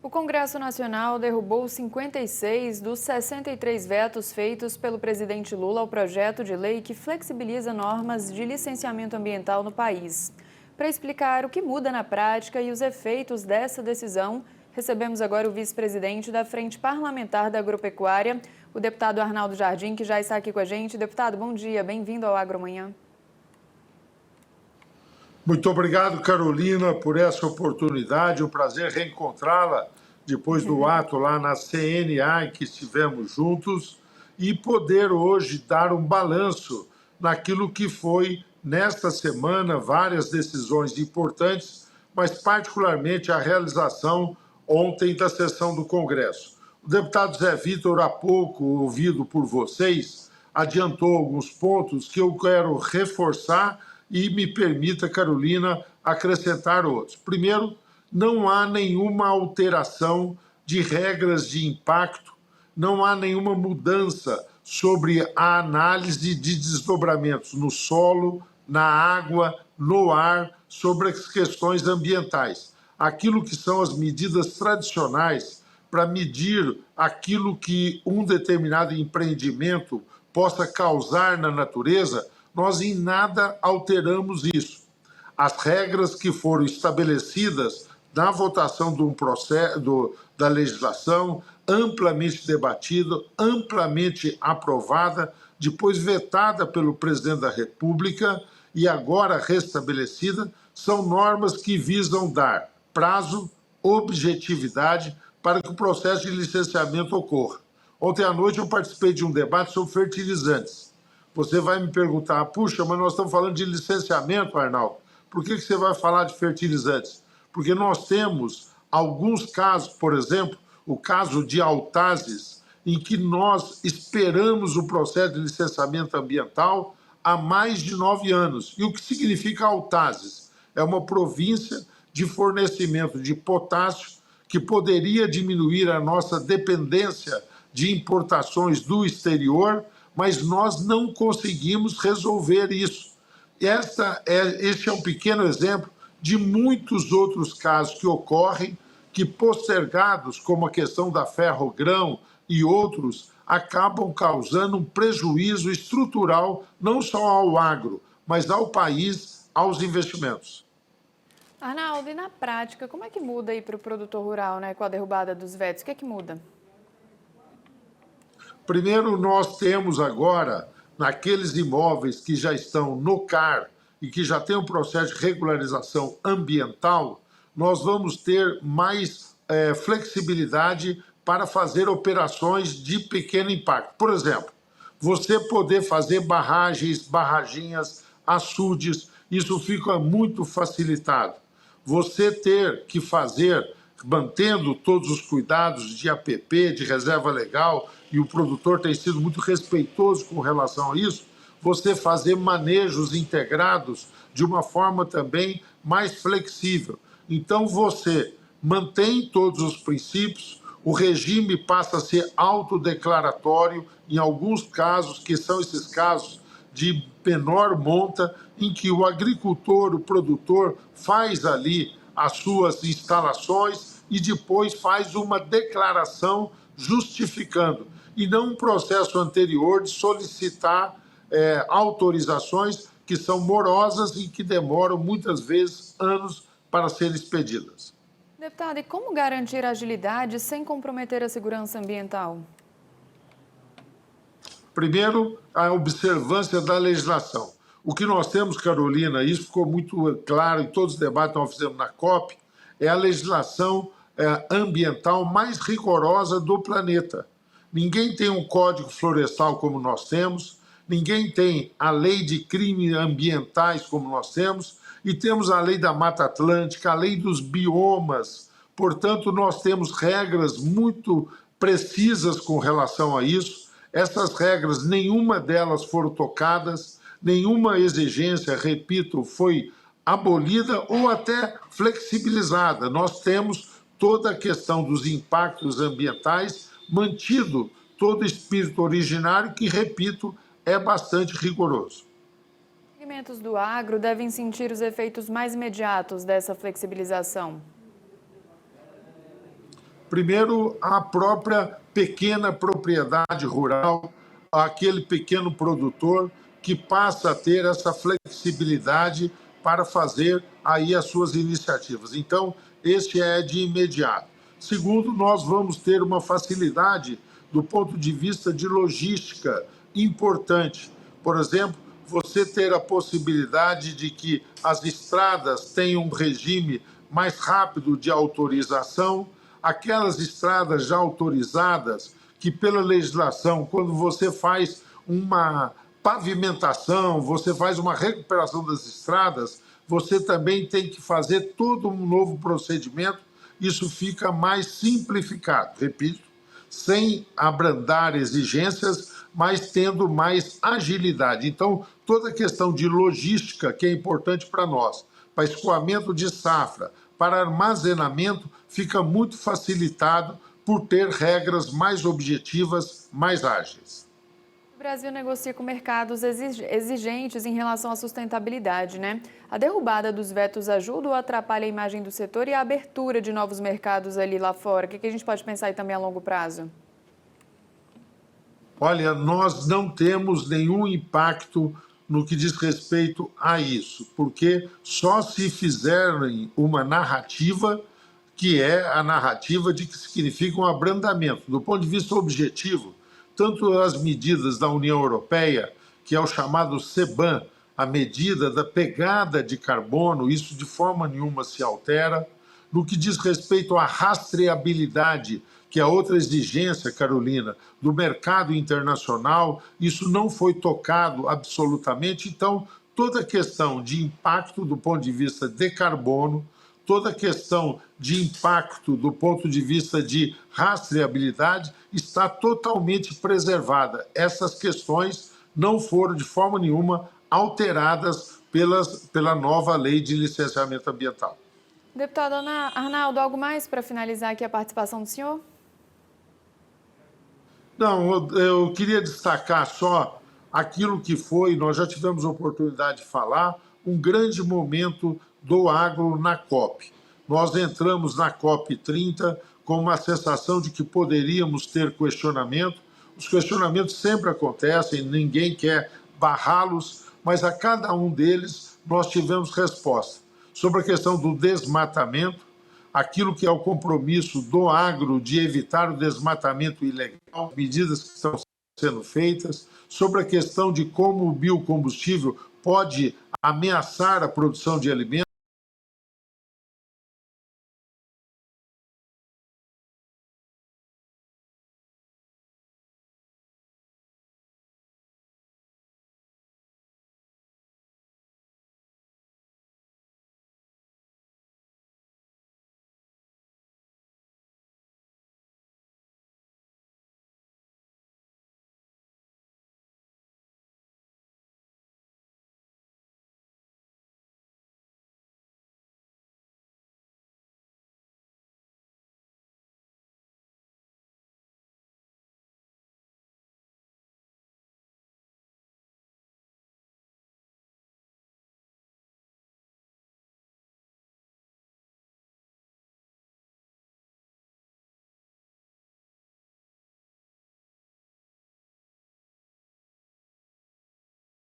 O Congresso Nacional derrubou 56 dos 63 vetos feitos pelo presidente Lula ao projeto de lei que flexibiliza normas de licenciamento ambiental no país. Para explicar o que muda na prática e os efeitos dessa decisão, recebemos agora o vice-presidente da Frente Parlamentar da Agropecuária, o deputado Arnaldo Jardim, que já está aqui com a gente. Deputado, bom dia, bem-vindo ao Agromanhã. Muito obrigado, Carolina, por essa oportunidade. Um prazer reencontrá-la depois do ato lá na CNA em que estivemos juntos e poder hoje dar um balanço naquilo que foi, nesta semana, várias decisões importantes, mas particularmente a realização ontem da sessão do Congresso. O deputado Zé Vitor, há pouco ouvido por vocês, adiantou alguns pontos que eu quero reforçar e me permita, Carolina, acrescentar outros. Primeiro, não há nenhuma alteração de regras de impacto, não há nenhuma mudança sobre a análise de desdobramentos no solo, na água, no ar, sobre as questões ambientais. Aquilo que são as medidas tradicionais para medir aquilo que um determinado empreendimento possa causar na natureza, nós em nada alteramos isso. As regras que foram estabelecidas na votação de um processo, da legislação, amplamente debatida, amplamente aprovada, depois vetada pelo presidente da República e agora restabelecida, são normas que visam dar prazo, objetividade para que o processo de licenciamento ocorra. Ontem à noite eu participei de um debate sobre fertilizantes. Você vai me perguntar, puxa, mas nós estamos falando de licenciamento, Arnaldo. Por que você vai falar de fertilizantes? Porque nós temos alguns casos, por exemplo, o caso de Autazes, em que nós esperamos o processo de licenciamento ambiental há mais de 9 anos. E o que significa Autazes? É uma província de fornecimento de potássio que poderia diminuir a nossa dependência de importações do exterior, mas nós não conseguimos resolver isso. Este é um pequeno exemplo de muitos outros casos que ocorrem, que postergados, como a questão da Ferrogrão e outros, acabam causando um prejuízo estrutural não só ao agro, mas ao país, aos investimentos. Arnaldo, e na prática, como é que muda aí para o produtor rural, né, com a derrubada dos vetos? O que é que muda? Primeiro, nós temos agora, naqueles imóveis que já estão no CAR e que já tem um processo de regularização ambiental, nós vamos ter mais flexibilidade para fazer operações de pequeno impacto. Por exemplo, você poder fazer barragens, barraginhas, açudes, isso fica muito facilitado. Você ter que fazer, mantendo todos os cuidados de APP, de reserva legal, e o produtor tem sido muito respeitoso com relação a isso, você fazer manejos integrados de uma forma também mais flexível. Então, você mantém todos os princípios, o regime passa a ser autodeclaratório, em alguns casos, que são esses casos de menor monta, em que o agricultor, o produtor, faz ali as suas instalações e depois faz uma declaração justificando, e não um processo anterior de solicitar autorizações que são morosas e que demoram muitas vezes anos para serem expedidas. Deputado, e como garantir agilidade sem comprometer a segurança ambiental? Primeiro, a observância da legislação. O que nós temos, Carolina, isso ficou muito claro em todos os debates que nós fizemos na COP, é a legislação ambiental mais rigorosa do planeta. Ninguém tem um código florestal como nós temos, ninguém tem a lei de crimes ambientais como nós temos, e temos a lei da Mata Atlântica, a lei dos biomas. Portanto, nós temos regras muito precisas com relação a isso. Essas regras, nenhuma delas foram tocadas, nenhuma exigência, repito, foi abolida ou até flexibilizada. Nós temos toda a questão dos impactos ambientais, mantido todo o espírito originário, que, repito, é bastante rigoroso. Os segmentos do agro devem sentir os efeitos mais imediatos dessa flexibilização? Primeiro, a própria pequena propriedade rural, aquele pequeno produtor que passa a ter essa flexibilidade para fazer aí as suas iniciativas. Então, este é de imediato. Segundo, nós vamos ter uma facilidade do ponto de vista de logística importante. Por exemplo, você ter a possibilidade de que as estradas tenham um regime mais rápido de autorização, aquelas estradas já autorizadas que pela legislação, quando você faz uma pavimentação, você faz uma recuperação das estradas, você também tem que fazer todo um novo procedimento, isso fica mais simplificado, repito, sem abrandar exigências, mas tendo mais agilidade. Então, toda a questão de logística, que é importante para nós, para escoamento de safra, para armazenamento, fica muito facilitado por ter regras mais objetivas, mais ágeis. O Brasil negocia com mercados exigentes em relação à sustentabilidade, né? A derrubada dos vetos ajuda ou atrapalha a imagem do setor e a abertura de novos mercados ali lá fora? O que a gente pode pensar aí também a longo prazo? Olha, nós não temos nenhum impacto no que diz respeito a isso, porque só se fizerem uma narrativa que é a narrativa de que significa um abrandamento. Do ponto de vista objetivo, tanto as medidas da União Europeia, que é o chamado CBAM, a medida da pegada de carbono, isso de forma nenhuma se altera. No que diz respeito à rastreabilidade, que é outra exigência, Carolina, do mercado internacional, isso não foi tocado absolutamente. Então, toda a questão de impacto do ponto de vista de carbono, toda a questão de impacto do ponto de vista de rastreabilidade está totalmente preservada. Essas questões não foram de forma nenhuma alteradas pela nova lei de licenciamento ambiental. Deputado Arnaldo, algo mais para finalizar aqui a participação do senhor? Não, eu queria destacar só aquilo que foi, nós já tivemos a oportunidade de falar, um grande momento do agro na COP. Nós entramos na COP 30 com uma sensação de que poderíamos ter questionamento. Os questionamentos sempre acontecem, ninguém quer barrá-los, mas a cada um deles nós tivemos resposta. Sobre a questão do desmatamento, aquilo que é o compromisso do agro de evitar o desmatamento ilegal, medidas que estão sendo feitas, sobre a questão de como o biocombustível pode ameaçar a produção de alimentos,